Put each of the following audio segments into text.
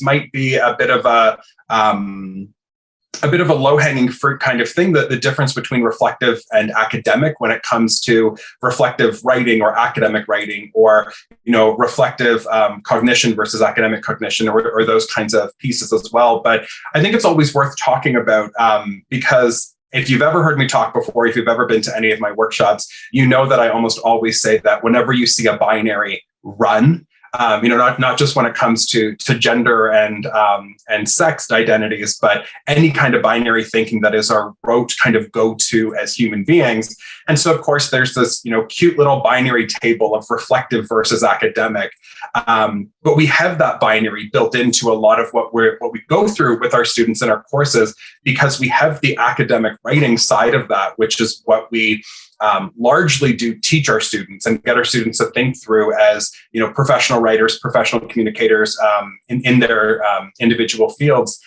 might be a bit of a low-hanging fruit kind of thing, that the difference between reflective and academic when it comes to reflective writing or academic writing, or reflective cognition versus academic cognition, or those kinds of pieces as well. But I think it's always worth talking about, because if you've ever heard me talk before, if you've ever been to any of my workshops, you know that I almost always say that whenever you see a binary, run. Not just when it comes to gender and sex identities, but any kind of binary thinking that is our rote kind of go-to as human beings. And so, of course, there's this cute little binary table of reflective versus academic, but we have that binary built into a lot of what we go through with our students in our courses, because we have the academic writing side of that, which is what we largely do teach our students and get our students to think through as professional writers, professional communicators in their individual fields.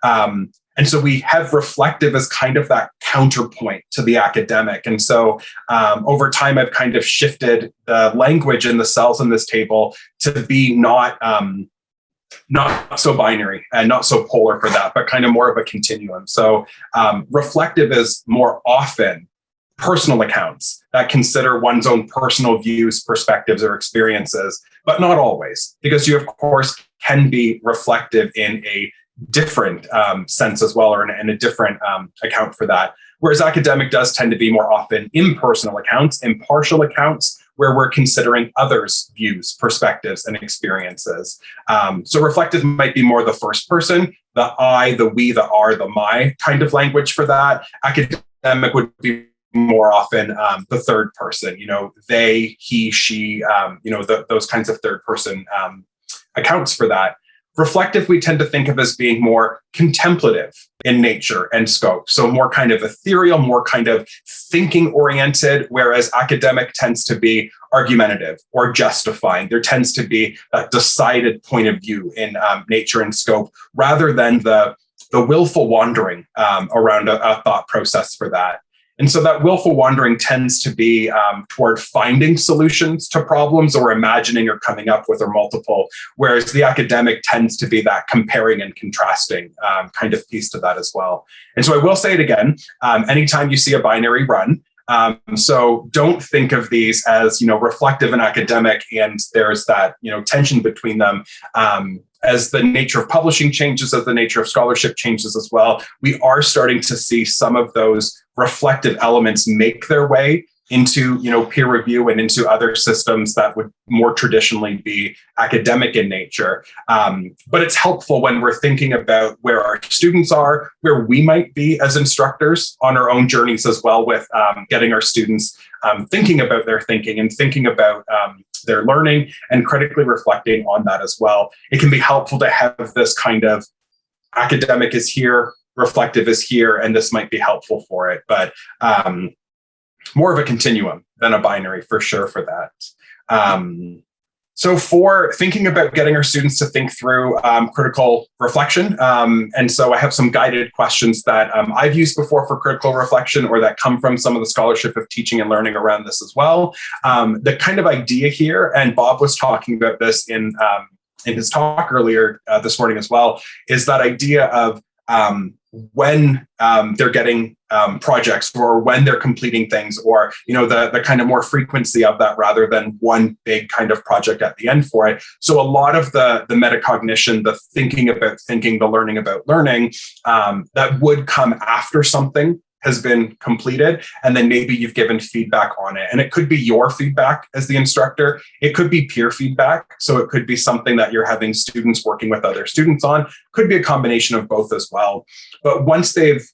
And so we have reflective as kind of that counterpoint to the academic. And so over time, I've kind of shifted the language in the cells in this table to be not so binary and not so polar for that, but kind of more of a continuum. So reflective is more often personal accounts that consider one's own personal views, perspectives, or experiences, but not always, because you, of course, can be reflective in a different sense as well, or in a different account for that. Whereas academic does tend to be more often impersonal accounts, impartial accounts, where we're considering others' views, perspectives, and experiences. So reflective might be more the first person, the I, the we, the are, the my kind of language for that. Academic would be more often the third person, they, he, she, those kinds of third person accounts for that. Reflective, we tend to think of as being more contemplative in nature and scope. So more kind of ethereal, more kind of thinking oriented, whereas academic tends to be argumentative or justifying. There tends to be a decided point of view in nature and scope, rather than the willful wandering around a thought process for that. And so that willful wandering tends to be toward finding solutions to problems, or imagining or coming up with, or multiple, whereas the academic tends to be that comparing and contrasting kind of piece to that as well. And so I will say it again, anytime you see a binary, run. So don't think of these as, reflective and academic, and there's that, tension between them. As the nature of publishing changes, as the nature of scholarship changes as well, we are starting to see some of those reflective elements make their way into, peer review and into other systems that would more traditionally be academic in nature. But it's helpful when we're thinking about where our students are, where we might be as instructors on our own journeys as well, with getting our students thinking about their thinking and thinking about their learning, and critically reflecting on that as well. It can be helpful to have this kind of academic is here, reflective is here, and this might be helpful for it, but more of a continuum than a binary for sure for that. So for thinking about getting our students to think through critical reflection, and so I have some guided questions that I've used before for critical reflection, or that come from some of the scholarship of teaching and learning around this as well. The kind of idea here, and Bob was talking about this in his talk earlier this morning as well, is that idea of when they're getting projects, or when they're completing things, or the kind of more frequency of that, rather than one big kind of project at the end for it. So a lot of the metacognition, the thinking about thinking, the learning about learning, that would come after something has been completed, and then maybe you've given feedback on it. And it could be your feedback as the instructor. It could be peer feedback. So it could be something that you're having students working with other students on. Could be a combination of both as well. But once they've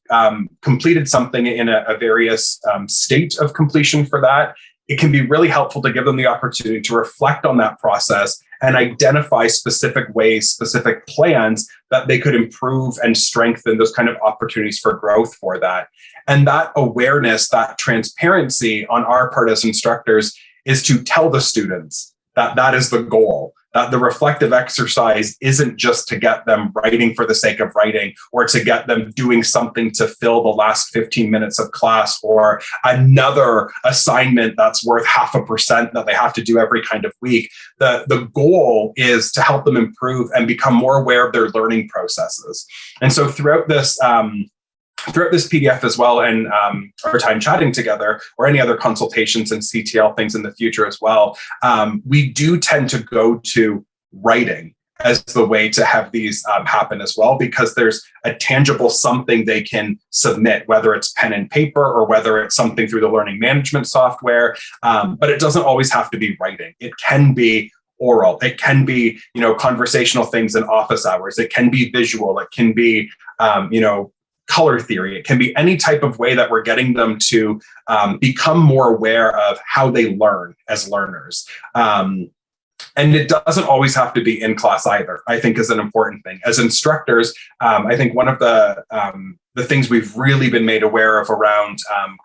completed something in a various state of completion for that, it can be really helpful to give them the opportunity to reflect on that process and identify specific ways, specific plans that they could improve and strengthen those kind of opportunities for growth for that. And that awareness, that transparency on our part as instructors, is to tell the students that that is the goal, that the reflective exercise isn't just to get them writing for the sake of writing, or to get them doing something to fill the last 15 minutes of class, or another assignment that's worth 0.5% that they have to do every kind of week. The goal is to help them improve and become more aware of their learning processes. And so throughout this PDF as well, and our time chatting together, or any other consultations and CTL things in the future as well, we do tend to go to writing as the way to have these happen as well, because there's a tangible something they can submit, whether it's pen and paper or whether it's something through the learning management software. But it doesn't always have to be writing. It can be oral. It can be, conversational things in office hours. It can be visual. It can be, color theory. It can be any type of way that we're getting them to become more aware of how they learn as learners. And it doesn't always have to be in class either, I think, is an important thing. As instructors, I think one of the things we've really been made aware of around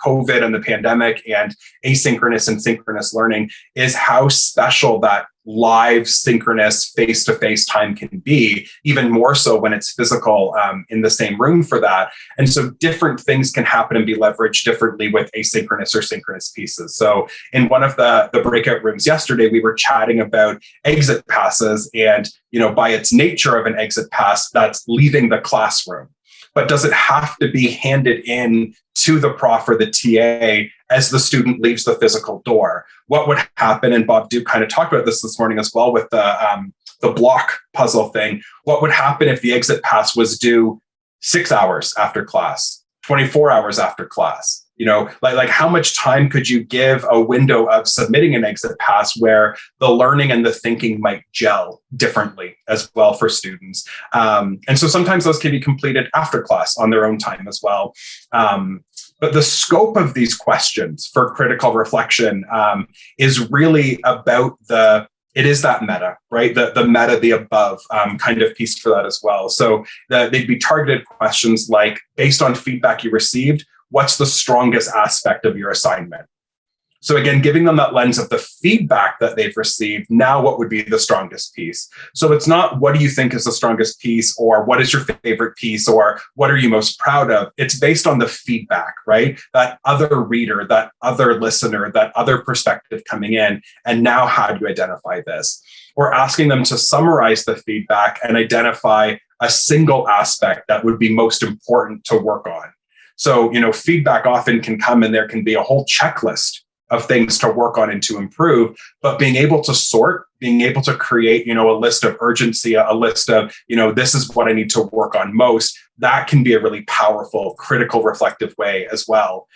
COVID and the pandemic and asynchronous and synchronous learning is how special that live, synchronous, face-to-face time can be, even more so when it's physical in the same room for that. And so different things can happen and be leveraged differently with asynchronous or synchronous pieces. So in one of the breakout rooms yesterday, we were chatting about exit passes, and by its nature of an exit pass, that's leaving the classroom. But does it have to be handed in to the prof or the TA as the student leaves the physical door? What would happen, and Bob Duke kind of talked about this morning as well with the block puzzle thing, what would happen if the exit pass was due 6 hours after class, 24 hours after class? Like how much time could you give a window of submitting an exit pass where the learning and the thinking might gel differently as well for students? And so sometimes those can be completed after class on their own time as well. But the scope of these questions for critical reflection is really about it is that meta, right? The meta, the above kind of piece for that as well. So they'd be targeted questions like, based on feedback you received, what's the strongest aspect of your assignment? So again, giving them that lens of the feedback that they've received, now what would be the strongest piece? So it's not what do you think is the strongest piece, or what is your favorite piece, or what are you most proud of? It's based on the feedback, right? That other reader, that other listener, that other perspective coming in. And now how do you identify this? We're asking them to summarize the feedback and identify a single aspect that would be most important to work on. So, feedback often can come and there can be a whole checklist of things to work on and to improve, but being able to sort, being able to create, a list of urgency, a list of, this is what I need to work on most, that can be a really powerful, critical, reflective way as well.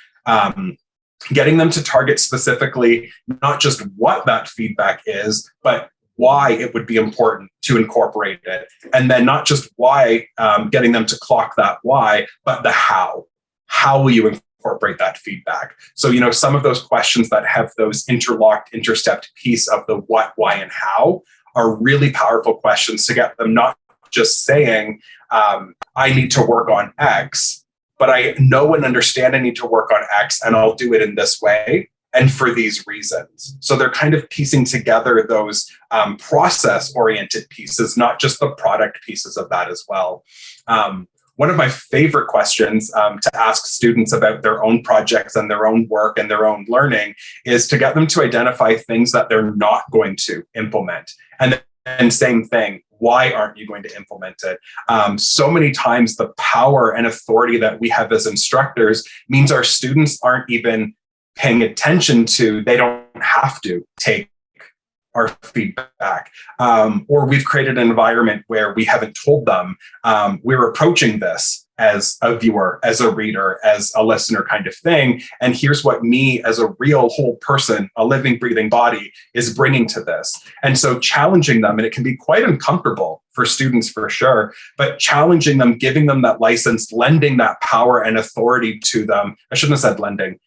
Getting them to target specifically, not just what that feedback is, but why it would be important to incorporate it. And then not just why, getting them to clock that why, but the how. How will you incorporate that feedback? So, some of those questions that have those interlocked, interstepped piece of the what, why, and how are really powerful questions to get them not just saying, I need to work on X, but I know and understand I need to work on X, and I'll do it in this way and for these reasons. So they're kind of piecing together those process-oriented pieces, not just the product pieces of that as well. One of my favorite questions to ask students about their own projects and their own work and their own learning is to get them to identify things that they're not going to implement. And same thing, why aren't you going to implement it? So many times the power and authority that we have as instructors means our students aren't even paying attention to, they don't have to take our feedback, or we've created an environment where we haven't told them we're approaching this as a viewer, as a reader, as a listener kind of thing. And here's what me as a real whole person, a living, breathing body is bringing to this. And so challenging them, and it can be quite uncomfortable for students for sure, but challenging them, giving them that license, lending that power and authority to them. I shouldn't have said lending,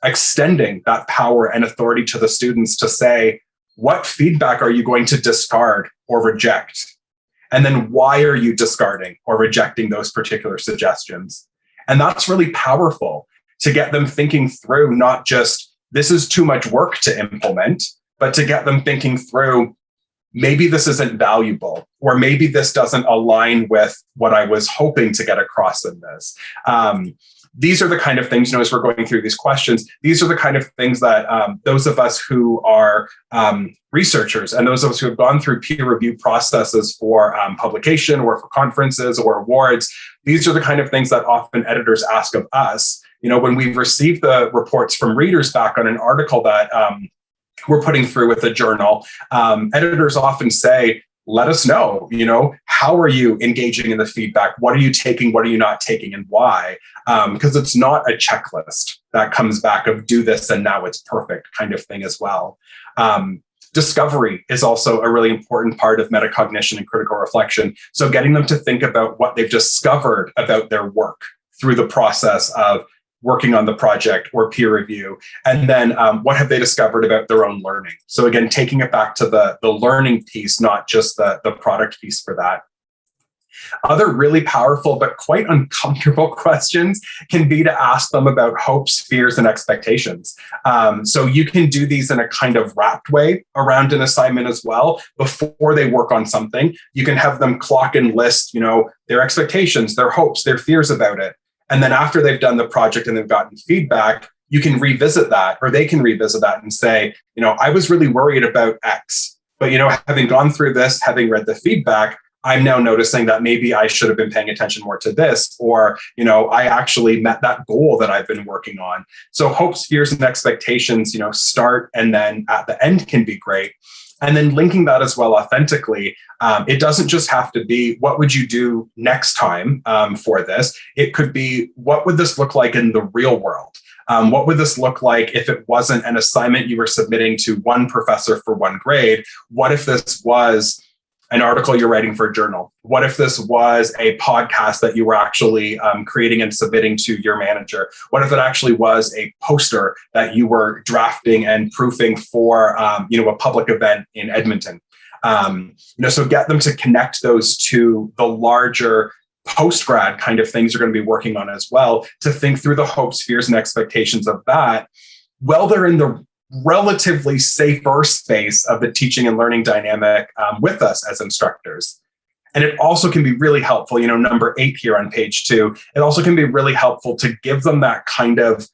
extending that power and authority to the students to say, what feedback are you going to discard or reject? And then why are you discarding or rejecting those particular suggestions? And that's really powerful to get them thinking through, not just, this is too much work to implement, but to get them thinking through, maybe this isn't valuable, or maybe this doesn't align with what I was hoping to get across in this. These are the kind of things, as we're going through these questions, these are the kind of things that those of us who are researchers and those of us who have gone through peer review processes for publication or for conferences or awards, these are the kind of things that often editors ask of us. When we've received the reports from readers back on an article that we're putting through with a journal, editors often say, let us know, how are you engaging in the feedback? What are you taking? What are you not taking, and why? Because it's not a checklist that comes back of do this and now it's perfect kind of thing as well. Discovery is also a really important part of metacognition and critical reflection. So getting them to think about what they've discovered about their work through the process of working on the project or peer review, and then what have they discovered about their own learning? So again, taking it back to the learning piece, not just the product piece for that. Other really powerful but quite uncomfortable questions can be to ask them about hopes, fears, and expectations. So you can do these in a kind of wrapped way around an assignment as well. Before they work on something, you can have them clock and list, their expectations, their hopes, their fears about it. And then after they've done the project and they've gotten feedback, you can revisit that, or they can revisit that and say, I was really worried about X, but, having gone through this, having read the feedback, I'm now noticing that maybe I should have been paying attention more to this, or, I actually met that goal that I've been working on. So hopes, fears, and expectations, start and then at the end can be great. And then linking that as well authentically, it doesn't just have to be, what would you do next time for this? It could be, what would this look like in the real world? What would this look like if it wasn't an assignment you were submitting to one professor for one grade? What if this was an article you're writing for a journal? What if this was a podcast that you were actually creating and submitting to your manager? What if it actually was a poster that you were drafting and proofing for, a public event in Edmonton? So get them to connect those to the larger post-grad kind of things you're going to be working on as well, to think through the hopes, fears, and expectations of that. Well, they're in the relatively safer space of the teaching and learning dynamic with us as instructors. And it also can be really helpful, number 8 here on page 2, it also can be really helpful to give them that kind of,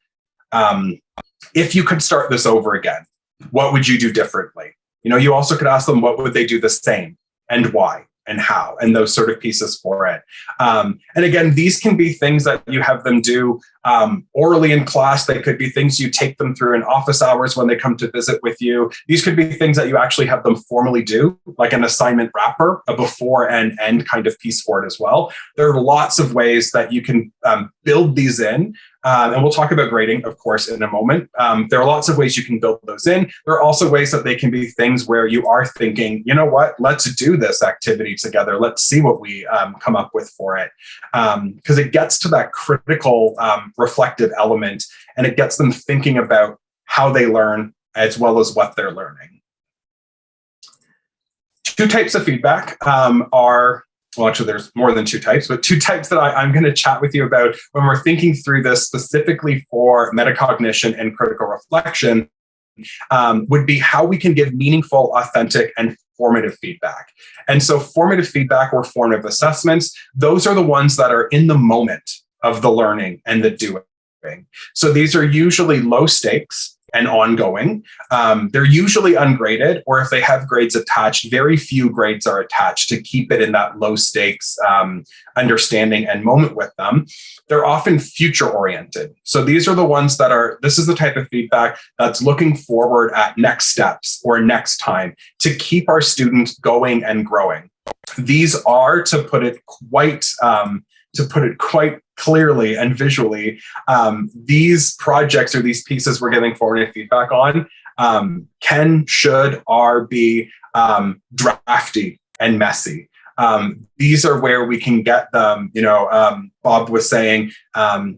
if you could start this over again, what would you do differently? You also could ask them, what would they do the same and why and how, and those sort of pieces for it. And again, these can be things that you have them do orally in class. They could be things you take them through in office hours when they come to visit with you. These could be things that you actually have them formally do, like an assignment wrapper, a before and end kind of piece for it as well. There are lots of ways that you can build these in. And we'll talk about grading, of course, in a moment. There are lots of ways you can build those in. There are also ways that they can be things where you are thinking, let's do this activity together. Let's see what we come up with for it. Because it gets to that critical reflective element, and it gets them thinking about how they learn as well as what they're learning. 2 types of feedback are, well, actually, there's more than 2 types, but 2 types that I'm going to chat with you about when we're thinking through this specifically for metacognition and critical reflection would be how we can give meaningful, authentic, and formative feedback. And so formative feedback or formative assessments, those are the ones that are in the moment of the learning and the doing. So these are usually low stakes and ongoing. They're usually ungraded, or if they have grades attached, very few grades are attached to keep it in that low stakes understanding and moment with them. They're often future oriented. So these are the ones that this is the type of feedback that's looking forward at next steps or next time to keep our students going and growing. These are, to put it quite clearly and visually, these projects or these pieces we're giving formative feedback on can, should, are, be drafty and messy. These are where we can get them, Bob was saying,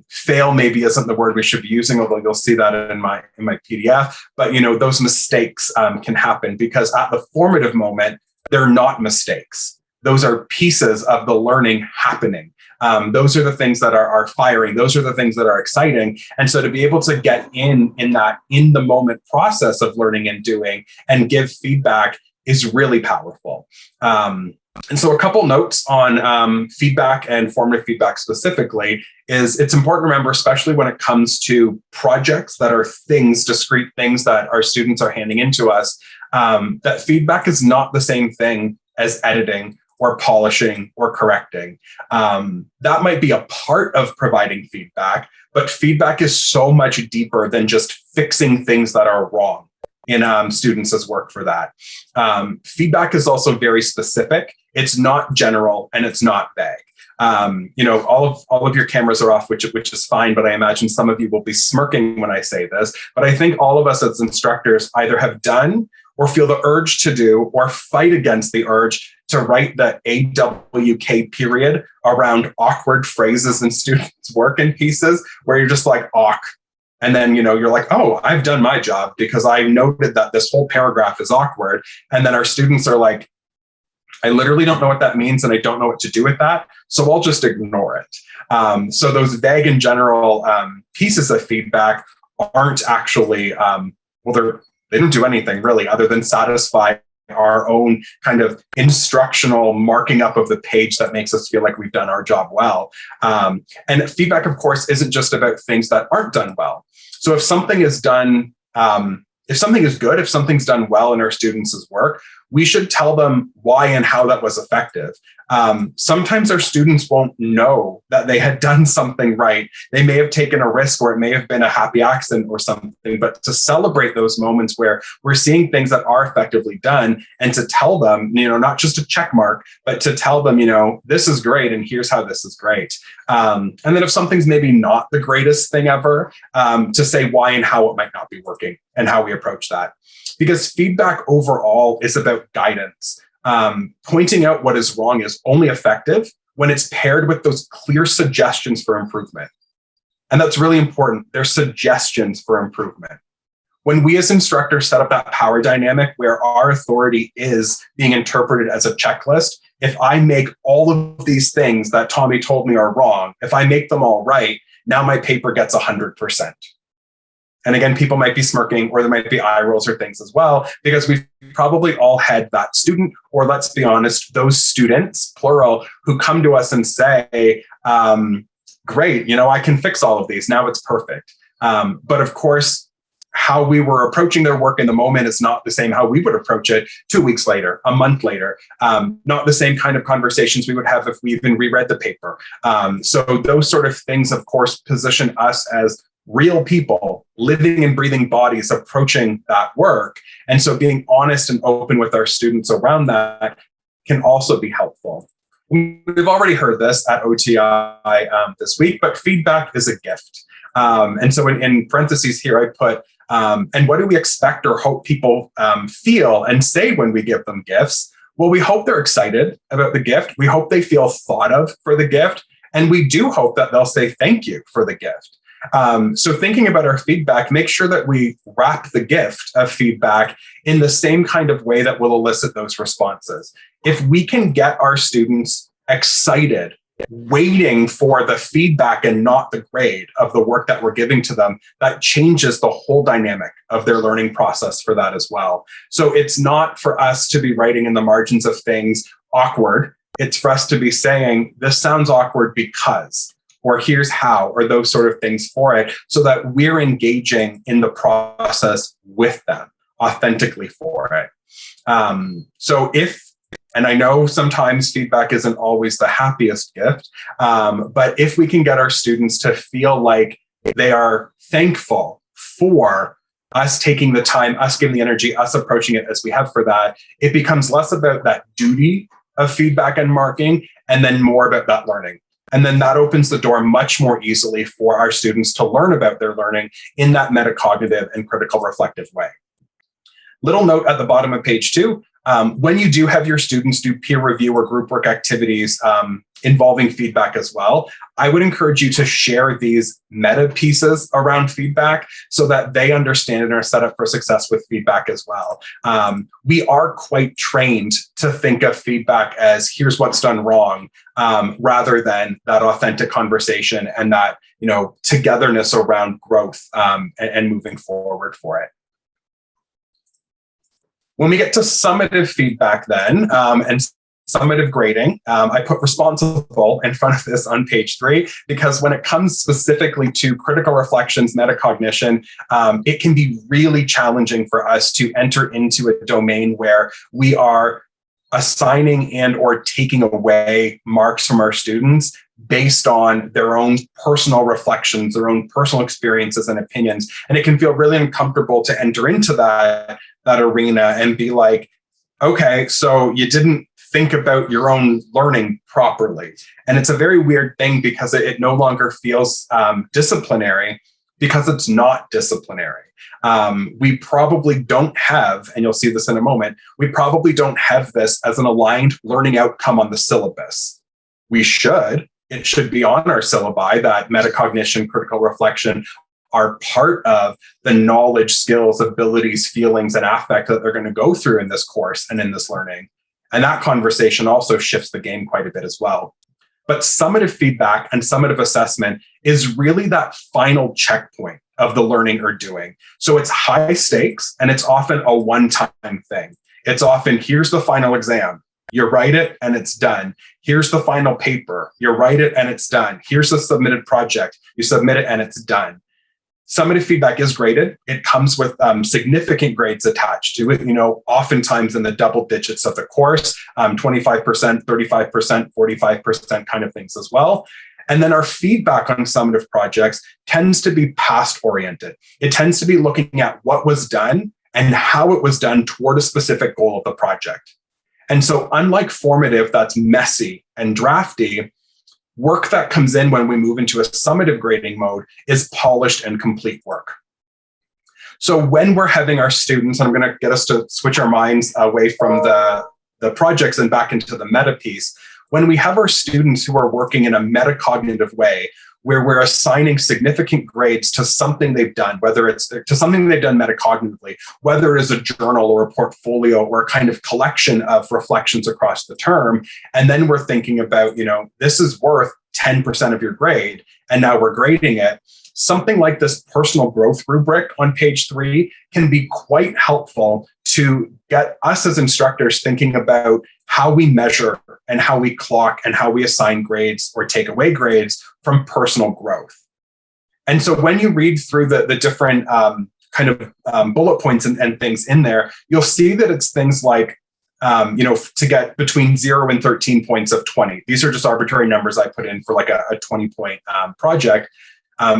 fail maybe isn't the word we should be using, although you'll see that in my PDF, but those mistakes can happen because at the formative moment, they're not mistakes. Those are pieces of the learning happening. Those are the things that are firing. Those are the things that are exciting. And so to be able to get in that in the moment process of learning and doing and give feedback is really powerful. And so a couple notes on feedback and formative feedback specifically is it's important to remember, especially when it comes to projects that are things, discrete things that our students are handing into us, that feedback is not the same thing as editing or polishing or correcting. That might be a part of providing feedback, but feedback is so much deeper than just fixing things that are wrong in students' work for that. Feedback is also very specific. It's not general and it's not vague. All of your cameras are off, which is fine, but I imagine some of you will be smirking when I say this. But I think all of us as instructors either have done or feel the urge to do or fight against the urge to write the AWK period around awkward phrases in students' work in pieces where you're just like, awk. And then, you're like, oh, I've done my job because I noted that this whole paragraph is awkward. And then our students are like, I literally don't know what that means and I don't know what to do with that. So I'll just ignore it. So those vague and general pieces of feedback aren't actually, they don't do anything really other than satisfy our own kind of instructional marking up of the page that makes us feel like we've done our job well. And feedback, of course, isn't just about things that aren't done well. So if something is done, if something is good, if something's done well in our students' work, we should tell them why and how that was effective. Sometimes our students won't know that they had done something right. They may have taken a risk or it may have been a happy accident or something, but to celebrate those moments where we're seeing things that are effectively done and to tell them, not just a check mark, but to tell them, this is great and here's how this is great. And then if something's maybe not the greatest thing ever, to say why and how it might not be working and how we approach that. Because feedback overall is about guidance. Pointing out what is wrong is only effective when it's paired with those clear suggestions for improvement. And that's really important. They're suggestions for improvement. When we as instructors set up that power dynamic where our authority is being interpreted as a checklist, if I make all of these things that Tommy told me are wrong, if I make them all right, now my paper gets 100%. And again, people might be smirking or there might be eye rolls or things as well, because we've probably all had that student, or let's be honest, those students, plural, who come to us and say, great, I can fix all of these. Now it's perfect. But of course, how we were approaching their work in the moment is not the same how we would approach it 2 weeks later, a month later, not the same kind of conversations we would have if we even reread the paper. So those sort of things, of course, position us as real people, living and breathing bodies approaching that work. And so being honest and open with our students around that can also be helpful. We've already heard this at OTI this week, but feedback is a gift. And so in parentheses here, I put, and what do we expect or hope people feel and say when we give them gifts? Well, we hope they're excited about the gift. We hope they feel thought of for the gift. And we do hope that they'll say thank you for the gift. So thinking about our feedback, make sure that we wrap the gift of feedback in the same kind of way that will elicit those responses. If we can get our students excited, waiting for the feedback and not the grade of the work that we're giving to them, that changes the whole dynamic of their learning process for that as well. So it's not for us to be writing in the margins of things awkward. It's for us to be saying, this sounds awkward because, or here's how, or those sort of things for it, so that we're engaging in the process with them authentically for it. And I know sometimes feedback isn't always the happiest gift, but if we can get our students to feel like they are thankful for us taking the time, us giving the energy, us approaching it as we have for that, it becomes less about that duty of feedback and marking, and then more about that learning. And then that opens the door much more easily for our students to learn about their learning in that metacognitive and critical reflective way. Little note at the bottom of page 2, when you do have your students do peer review or group work activities involving feedback as well, I would encourage you to share these meta pieces around feedback so that they understand and are set up for success with feedback as well. We are quite trained to think of feedback as here's what's done wrong, rather than that authentic conversation and that togetherness around growth and moving forward for it. When we get to summative feedback then, and summative grading, I put responsible in front of this on page 3, because when it comes specifically to critical reflections, metacognition, it can be really challenging for us to enter into a domain where we are assigning and or taking away marks from our students based on their own personal reflections, their own personal experiences and opinions. And it can feel really uncomfortable to enter into that arena and be like, okay, so you didn't think about your own learning properly. And it's a very weird thing, because it no longer feels disciplinary, because it's not disciplinary. We probably don't have, and you'll see this in a moment, we probably don't have this as an aligned learning outcome on the syllabus. We should. It should be on our syllabi that metacognition, critical reflection are part of the knowledge, skills, abilities, feelings, and affect that they're going to go through in this course and in this learning. And that conversation also shifts the game quite a bit as well. But summative feedback and summative assessment is really that final checkpoint of the learning or doing. So it's high stakes, and it's often a one-time thing. It's often, here's the final exam. You write it and it's done. Here's the final paper. You write it and it's done. Here's the submitted project. You submit it and it's done. Summative feedback is graded. It comes with significant grades attached to it, oftentimes in the double digits of the course, 25%, 35%, 45% kind of things as well. And then our feedback on summative projects tends to be past oriented. It tends to be looking at what was done and how it was done toward a specific goal of the project. And so unlike formative, that's messy and drafty, work that comes in when we move into a summative grading mode is polished and complete work. So when we're having our students, and I'm going to get us to switch our minds away from the projects and back into the meta piece, when we have our students who are working in a metacognitive way, where we're assigning significant grades to something they've done, whether it's to something they've done metacognitively, whether it is a journal or a portfolio or a kind of collection of reflections across the term. And then we're thinking about, this is worth 10% of your grade, and now we're grading it. Something like this personal growth rubric on page 3 can be quite helpful to get us as instructors thinking about how we measure and how we clock and how we assign grades or take away grades from personal growth. And so when you read through the different bullet points and things in there, you'll see that it's things like, to get between 0 and 13 points of 20. These are just arbitrary numbers I put in for like a 20-point project.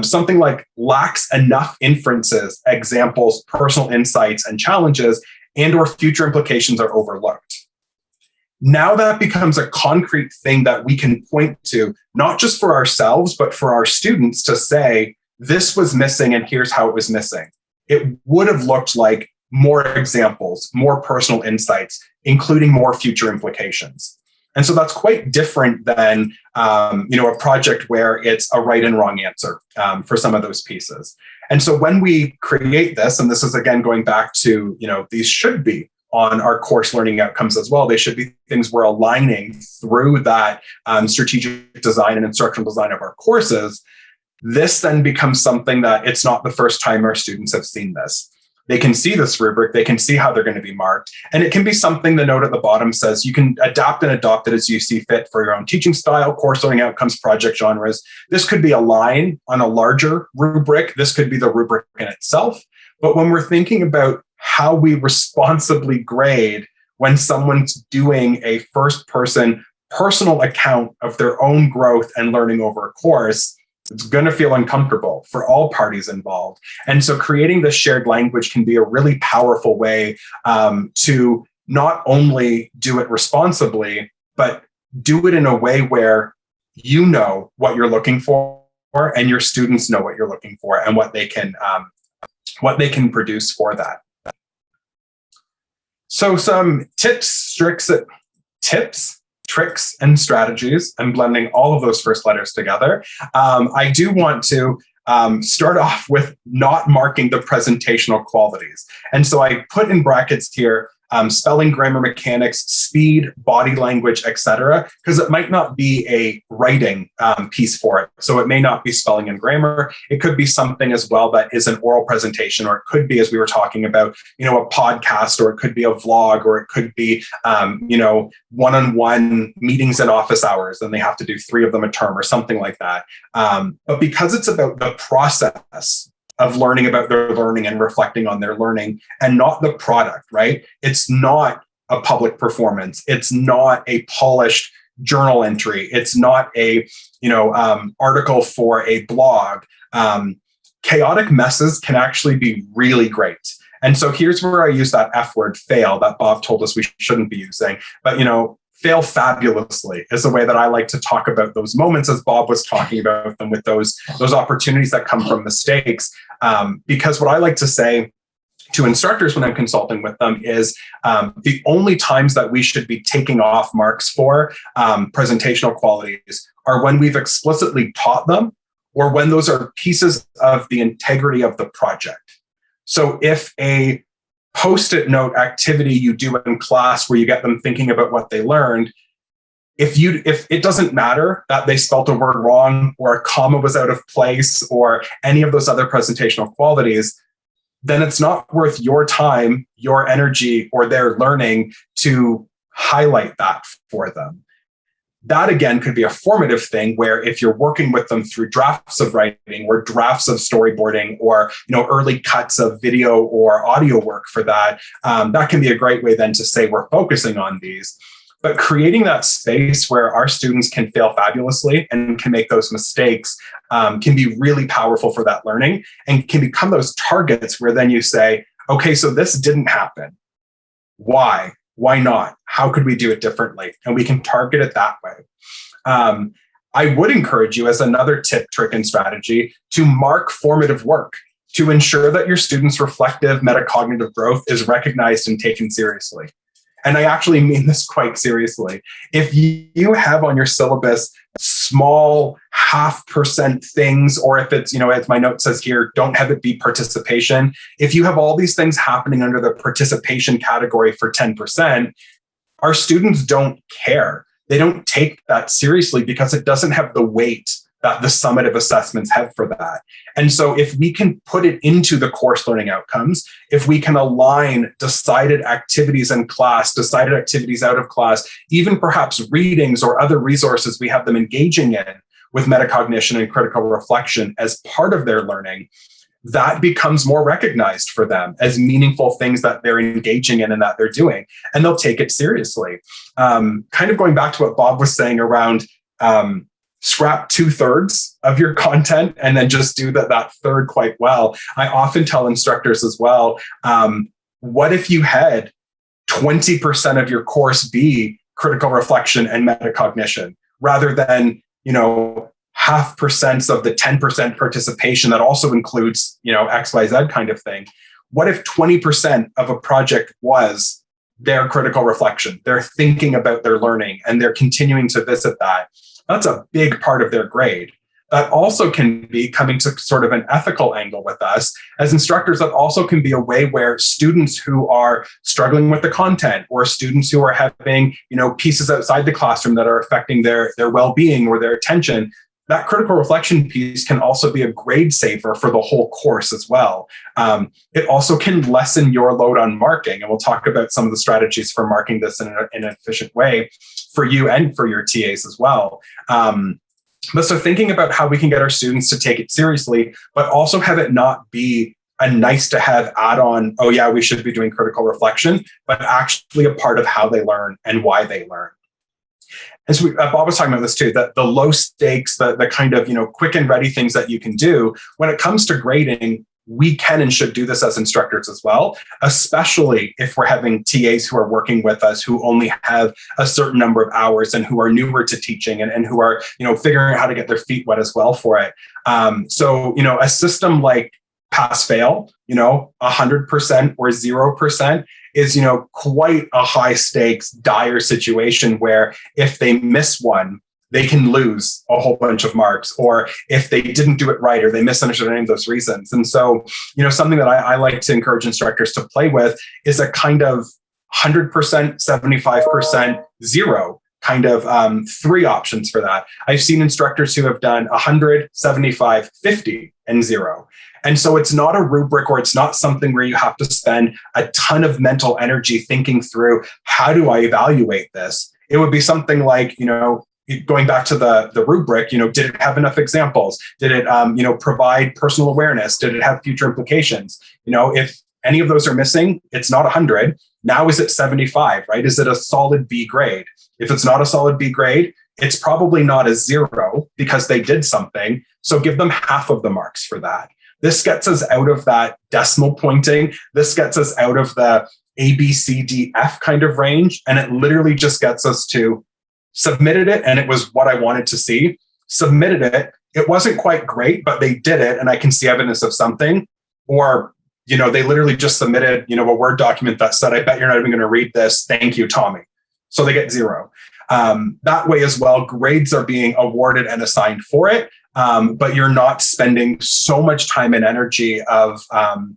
Something like lacks enough inferences, examples, personal insights, and challenges, and or future implications are overlooked. Now that becomes a concrete thing that we can point to, not just for ourselves, but for our students to say, this was missing and here's how it was missing. It would have looked like more examples, more personal insights, including more future implications. And so that's quite different than a project where it's a right and wrong answer for some of those pieces. And so when we create this, and this is again going back to, these should be on our course learning outcomes as well. They should be things we're aligning through that strategic design and instructional design of our courses. This then becomes something that it's not the first time our students have seen this. They can see this rubric, they can see how they're going to be marked, and it can be something the note at the bottom says you can adapt and adopt it as you see fit for your own teaching style, course learning outcomes, project genres. This could be a line on a larger rubric. This could be the rubric in itself. But when we're thinking about how we responsibly grade when someone's doing a first-person personal account of their own growth and learning over a course, it's going to feel uncomfortable for all parties involved. And so creating this shared language can be a really powerful way to not only do it responsibly, but do it in a way where you know what you're looking for and your students know what you're looking for and what they can produce for that. So some tips, tricks, and strategies, and blending all of those first letters together. I do want to start off with not marking the presentational qualities. And so I put in brackets here spelling, grammar, mechanics, speed, body language, etc. Because it might not be a writing piece for it. So it may not be spelling and grammar. It could be something as well that is an oral presentation, or it could be, as we were talking about, a podcast, or it could be a vlog, or it could be, one-on-one meetings in office hours, and they have to do 3 of them a term or something like that. But because it's about the process of learning about their learning and reflecting on their learning, and not the product, right? It's not a public performance. It's not a polished journal entry. It's not a, article for a blog. Chaotic messes can actually be really great. And so here's where I use that F word, fail, that Bob told us we shouldn't be using. But, fail fabulously is the way that I like to talk about those moments, as Bob was talking about them, with those opportunities that come from mistakes. Because what I like to say to instructors when I'm consulting with them is the only times that we should be taking off marks for presentational qualities are when we've explicitly taught them, or when those are pieces of the integrity of the project. So if a Post-it note activity you do in class where you get them thinking about what they learned, if it doesn't matter that they spelt a word wrong, or a comma was out of place, or any of those other presentational qualities, then it's not worth your time, your energy, or their learning to highlight that for them. That, again, could be a formative thing where if you're working with them through drafts of writing, or drafts of storyboarding, or early cuts of video or audio work for that, that can be a great way then to say we're focusing on these. But creating that space where our students can fail fabulously and can make those mistakes can be really powerful for that learning, and can become those targets where then you say, okay, so this didn't happen. Why? Why not? How could we do it differently? And we can target it that way. I would encourage you, as another tip, trick, and strategy, to mark formative work to ensure that your students' reflective metacognitive growth is recognized and taken seriously. And I actually mean this quite seriously. If you have on your syllabus small 0.5% things, or if it's, as my note says here, don't have it be participation. If you have all these things happening under the participation category for 10%, our students don't care. They don't take that seriously because it doesn't have the weight that the summative assessments have for that. And so if we can put it into the course learning outcomes, if we can align decided activities in class, decided activities out of class, even perhaps readings or other resources we have them engaging in with metacognition and critical reflection as part of their learning, that becomes more recognized for them as meaningful things that they're engaging in and that they're doing. And they'll take it seriously. Kind of going back to what Bob was saying around scrap 2/3 of your content and then just do that third quite well. I often tell instructors as well, what if you had 20% of your course be critical reflection and metacognition, rather than, 0.5% of the 10% participation that also includes, XYZ kind of thing? What if 20% of a project was their critical reflection? They're thinking about their learning and they're continuing to visit that. That's a big part of their grade. That also can be coming to sort of an ethical angle with us as instructors. That also can be a way where students who are struggling with the content, or students who are having, pieces outside the classroom that are affecting their well-being or their attention, that critical reflection piece can also be a grade saver for the whole course as well. It also can lessen your load on marking. And we'll talk about some of the strategies for marking this in an efficient way for you and for your TAs as well. But so thinking about how we can get our students to take it seriously, but also have it not be a nice to have add-on, oh yeah, we should be doing critical reflection, but actually a part of how they learn and why they learn. And so Bob was talking about this too, that the low stakes, the kind of, quick and ready things that you can do when it comes to grading, we can and should do this as instructors as well, especially if we're having TAs who are working with us who only have a certain number of hours and who are newer to teaching and who are, figuring out how to get their feet wet as well for it. So, a system like pass fail, 100% or 0% is, quite a high stakes, dire situation where if they miss one, they can lose a whole bunch of marks, or if they didn't do it right, or they misunderstood any of those reasons. And so, something that I like to encourage instructors to play with is a kind of 100%, 75%, 0, kind of 3 options for that. I've seen instructors who have done 100, 75, 50, and 0. And so it's not a rubric, or it's not something where you have to spend a ton of mental energy thinking through, how do I evaluate this? It would be something like, going back to the rubric, did it have enough examples? Did it, provide personal awareness? Did it have future implications? If any of those are missing, it's not 100. Now is it 75, right? Is it a solid B grade? If it's not a solid B grade, it's probably not a 0 because they did something. So give them half of the marks for that. This gets us out of that decimal pointing. This gets us out of the A, B, C, D, F kind of range. And it literally just gets us to submitted it, and it was what I wanted to see. Submitted it. It wasn't quite great, but they did it, and I can see evidence of something. Or, they literally just submitted, a Word document that said, I bet you're not even going to read this. Thank you, Tommy. So they get 0. That way as well, grades are being awarded and assigned for it. But you're not spending so much time and energy of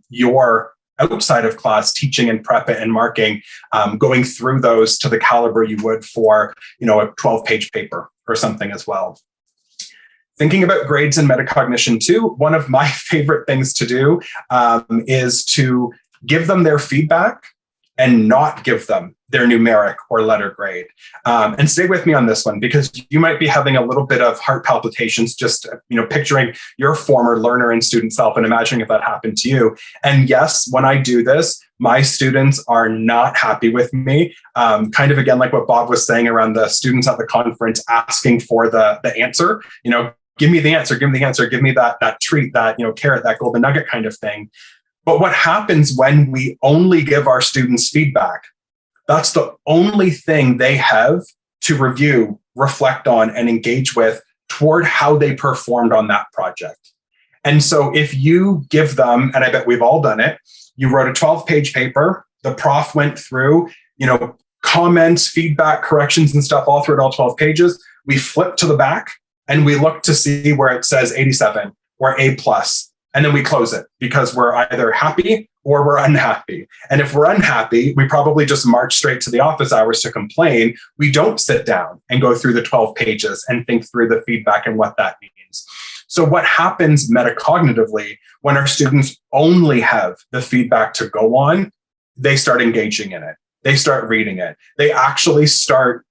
your outside of class teaching and prep and marking, going through those to the caliber you would for, a 12-page paper or something as well. Thinking about grades and metacognition too, one of my favorite things to do is to give them their feedback and not give them their numeric or letter grade. And stay with me on this one, because you might be having a little bit of heart palpitations, just, picturing your former learner and student self and imagining if that happened to you. And yes, when I do this, my students are not happy with me. Kind of again, like what Bob was saying around the students at the conference asking for the answer, give me the answer, give me the answer, give me that treat, that, carrot, that golden nugget kind of thing. But what happens when we only give our students feedback? That's the only thing they have to review, reflect on, and engage with toward how they performed on that project. And so if you give them, and I bet we've all done it, you wrote a 12-page paper, the prof went through, comments, feedback, corrections, and stuff all through it, all 12 pages. We flip to the back and we look to see where it says 87 or A+. And then we close it because we're either happy or we're unhappy. And if we're unhappy, we probably just march straight to the office hours to complain. We don't sit down and go through the 12 pages and think through the feedback and what that means. So what happens metacognitively when our students only have the feedback to go on? They start engaging in it. They start reading it. They actually start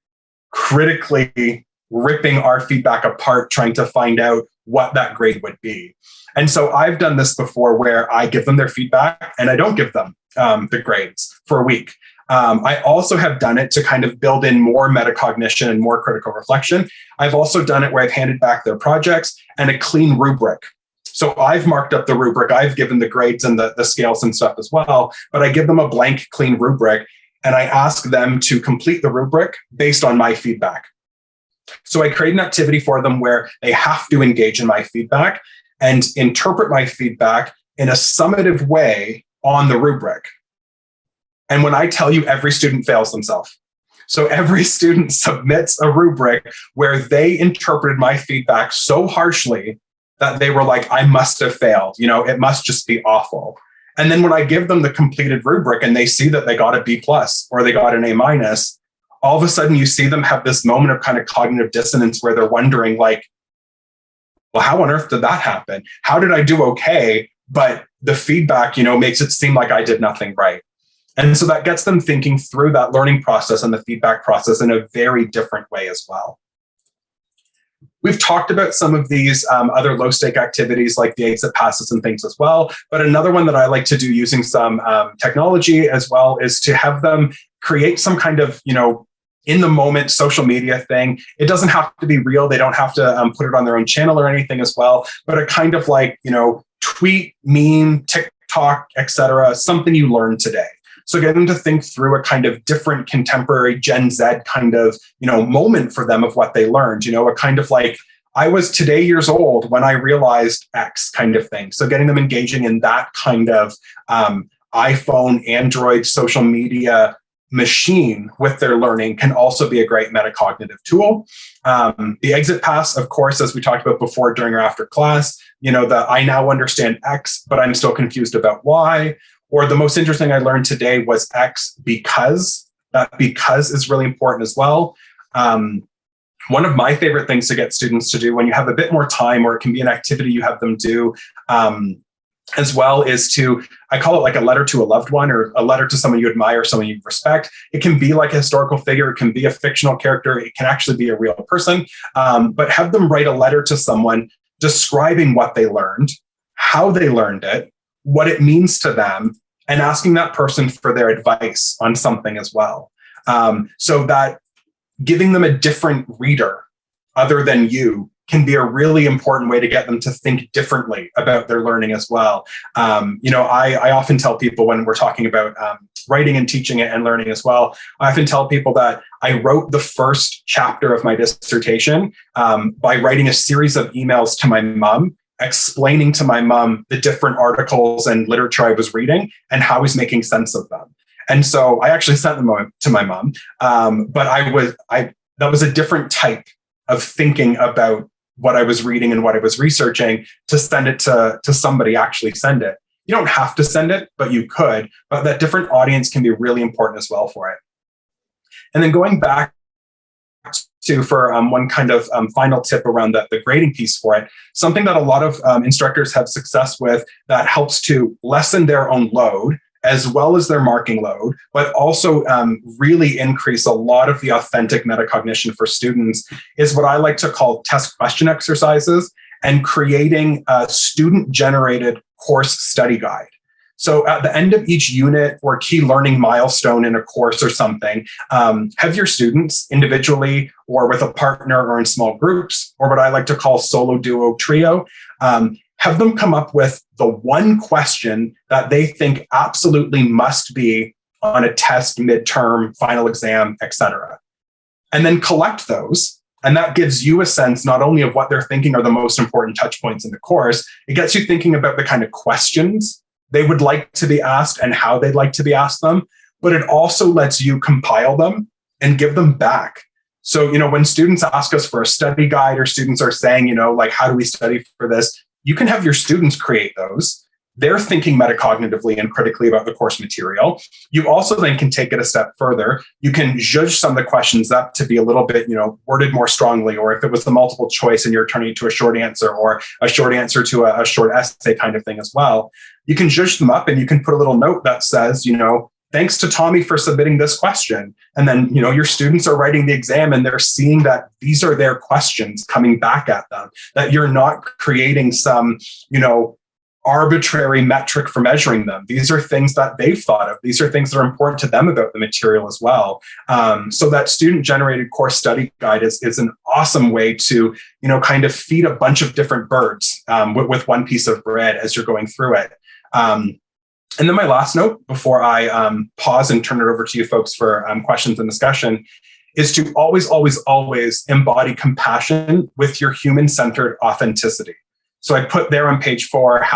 critically ripping our feedback apart, trying to find out what that grade would be. And so I've done this before where I give them their feedback and I don't give them the grades for a week. I also have done it to kind of build in more metacognition and more critical reflection. I've also done it where I've handed back their projects and a clean rubric. So I've marked up the rubric. I've given the grades and the scales and stuff as well, but I give them a blank, clean rubric and I ask them to complete the rubric based on my feedback. So I create an activity for them where they have to engage in my feedback and interpret my feedback in a summative way on the rubric. And when I tell you, every student fails themselves. So every student submits a rubric where they interpreted my feedback so harshly that they were like, I must have failed. It must just be awful. And then when I give them the completed rubric and they see that they got a B+ or they got an A-, all of a sudden you see them have this moment of kind of cognitive dissonance where they're wondering like, well, how on earth did that happen? How did I do okay? But the feedback, makes it seem like I did nothing right. And so that gets them thinking through that learning process and the feedback process in a very different way as well. We've talked about some of these other low-stake activities like the exit passes and things as well. But another one that I like to do using some technology as well is to have them create some kind of, in the moment social media thing. It doesn't have to be real. They don't have to put it on their own channel or anything as well, but a kind of like, tweet, meme, TikTok, etc., something you learned today. So get them to think through a kind of different contemporary Gen Z kind of, moment for them of what they learned, a kind of like, I was today years old when I realized X kind of thing. So getting them engaging in that kind of iPhone, Android, social media machine with their learning can also be a great metacognitive tool. The exit pass, of course, as we talked about before during or after class, the I now understand X, but I'm still confused about Y. Or the most interesting I learned today was X because. That because is really important as well. One of my favorite things to get students to do when you have a bit more time, or it can be an activity you have them do as well, is to, I call it like a letter to a loved one, or a letter to someone you admire, someone you respect. It can be like a historical figure. It can be a fictional character. It can actually be a real person. But have them write a letter to someone describing what they learned, how they learned it, what it means to them, and asking that person for their advice on something as well. So that giving them a different reader other than you can be a really important way to get them to think differently about their learning as well. I often tell people when we're talking about writing and teaching it and learning as well, I often tell people that I wrote the first chapter of my dissertation by writing a series of emails to my mom, explaining to my mom the different articles and literature I was reading and how I was making sense of them. And so I actually sent them to my mom, but that was a different type of thinking about what I was reading and what I was researching to send it to somebody actually send it. You don't have to send it, but you could, but that different audience can be really important as well for it. And then going back to, for one kind of final tip around the grading piece for it, something that a lot of instructors have success with that helps to lessen their own load as well as their marking load, but also really increase a lot of the authentic metacognition for students, is what I like to call test question exercises and creating a student-generated course study guide. So at the end of each unit or key learning milestone in a course or something, have your students individually or with a partner or in small groups, or what I like to call solo, duo, trio, have them come up with the one question that they think absolutely must be on a test, midterm, final exam, etc. And then collect those. And that gives you a sense not only of what they're thinking are the most important touch points in the course, it gets you thinking about the kind of questions they would like to be asked and how they'd like to be asked them, but it also lets you compile them and give them back. So, when students ask us for a study guide, or students are saying, like, how do we study for this? You can have your students create those. They're thinking metacognitively and critically about the course material. You also then can take it a step further. You can judge some of the questions up to be a little bit, worded more strongly, or if it was the multiple choice and you're turning it to a short answer, or a short answer to a short essay kind of thing as well. You can judge them up and you can put a little note that says, thanks to Tommy for submitting this question. And then, your students are writing the exam and they're seeing that these are their questions coming back at them, that you're not creating some, arbitrary metric for measuring them. These are things that they've thought of. These are things that are important to them about the material as well. So that student-generated course study guide is an awesome way to, kind of feed a bunch of different birds with one piece of bread as you're going through it. And then my last note before I pause and turn it over to you folks for questions and discussion is to always, always, always embody compassion with your human-centered authenticity. So I put there on page 4,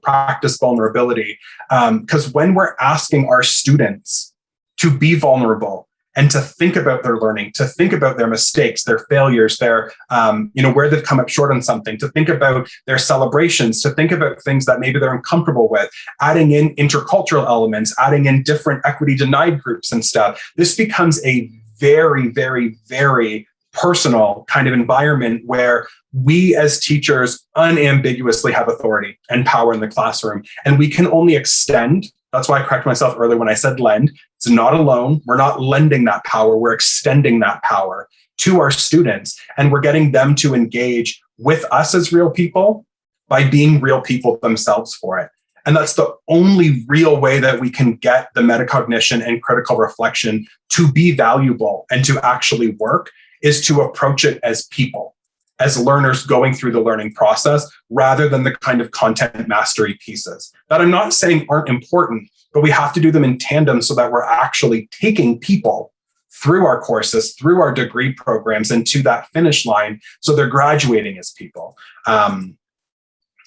#practice vulnerability, because when we're asking our students to be vulnerable and to think about their learning, to think about their mistakes, their failures, their, where they've come up short on something, to think about their celebrations, to think about things that maybe they're uncomfortable with, adding in intercultural elements, adding in different equity denied groups and stuff. This becomes a very, very, very personal kind of environment where we as teachers unambiguously have authority and power in the classroom, and we can only extend. That's why I corrected myself earlier when I said lend. It's not a loan. We're not lending that power. We're extending that power to our students, and we're getting them to engage with us as real people by being real people themselves for it. And that's the only real way that we can get the metacognition and critical reflection to be valuable and to actually work, is to approach it as people, as learners going through the learning process, rather than the kind of content mastery pieces that I'm not saying aren't important, but we have to do them in tandem so that we're actually taking people through our courses, through our degree programs, and to that finish line, so they're graduating as people.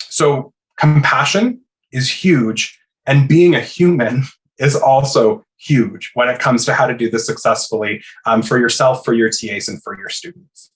So compassion is huge, and being a human is also huge when it comes to how to do this successfully for yourself, for your TAs, and for your students.